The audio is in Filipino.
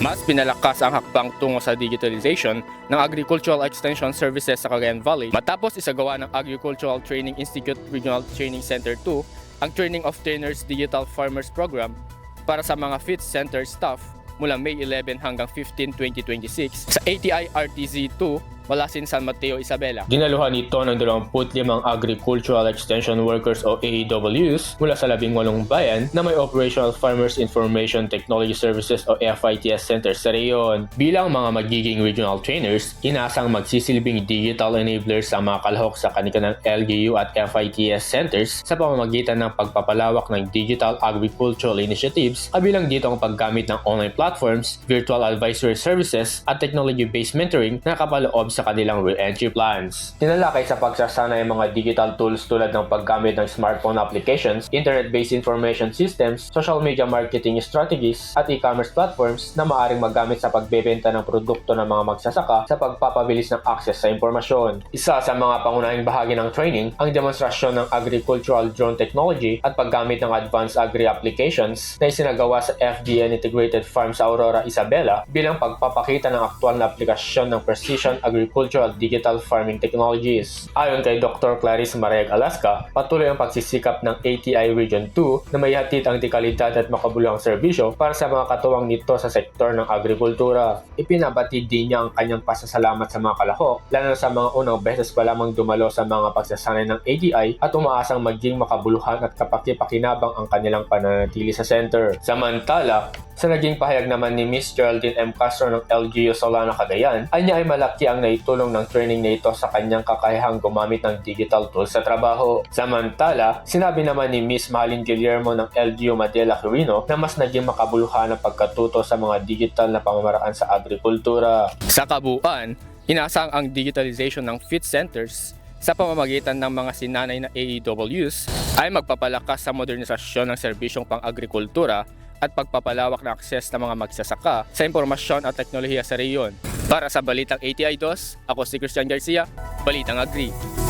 Mas pinalakas ang hakbang tungo sa digitalization ng Agricultural Extension Services sa Cagayan Valley matapos isagawa ng Agricultural Training Institute Regional Training Center 2 ang Training of Trainers Digital Farmers Program para sa mga FIT Center staff mula May 11 hanggang 15, 2026 sa ATI RTZ2 Malasin, San Mateo, Isabela. Dinaluhan ito ng 25 Agricultural Extension Workers o AEWs mula sa 18 bayan na may Operational Farmers Information Technology Services o FITS centers sa reyon. Bilang mga magiging regional trainers, inasang magsisilbing digital enablers ang mga kalahok sa kanilang LGU at FITS centers sa pamamagitan ng pagpapalawak ng digital agricultural initiatives, kabilang dito ang paggamit ng online platforms, virtual advisory services at technology-based mentoring na kapaloob sa kanilang re-entry plans. Tinalakay sa pagsasanay ang mga digital tools tulad ng paggamit ng smartphone applications, internet-based information systems, social media marketing strategies, at e-commerce platforms na maaaring magamit sa pagbebenta ng produkto ng mga magsasaka sa pagpapabilis ng access sa impormasyon. Isa sa mga pangunahing bahagi ng training ang demonstrasyon ng agricultural drone technology at paggamit ng advanced agri applications na isinagawa sa FDN Integrated Farm sa Aurora, Isabela bilang pagpapakita ng aktwal na aplikasyon ng precision agricultural digital farming technologies. Ayon kay Dr. Clarice Mariag Alaska, patuloy ang pagsisikap ng ATI Region 2 na maihatid ang dekalidad at makabuluhang serbisyo para sa mga katuwang nito sa sektor ng agrikultura. Ipinabatid din niya ang kanyang pasasalamat sa mga kalahok, lalo na sa mga unang beses pa lamang dumalo sa mga pagsasanay ng ATI at umaasang maging makabuluhan at kapaki-pakinabang ang kanilang pananatili sa center. Samantala, sa naging pahayag naman ni Ms. Geraldine M. Castro ng LGU Solana, Cagayan, ay malaki ang naitulong ng training na ito sa kanyang kakayahang gumamit ng digital tools sa trabaho. Samantala, sinabi naman ni Ms. Mahalin Guillermo ng LGU Madela Quirino na mas naging makabuluhan ang pagkatuto sa mga digital na pamamaraan sa agrikultura. Sa kabuuan, inasang ang digitalization ng FIT centers sa pamamagitan ng mga sinanay na AEWs ay magpapalakas sa modernisasyon ng serbisyong pang-agrikultura at pagpapalawak ng akses ng mga magsasaka sa impormasyon at teknolohiya sa reyon. Para sa Balitang ATI 2, ako si Christian Garcia, Balitang Agri.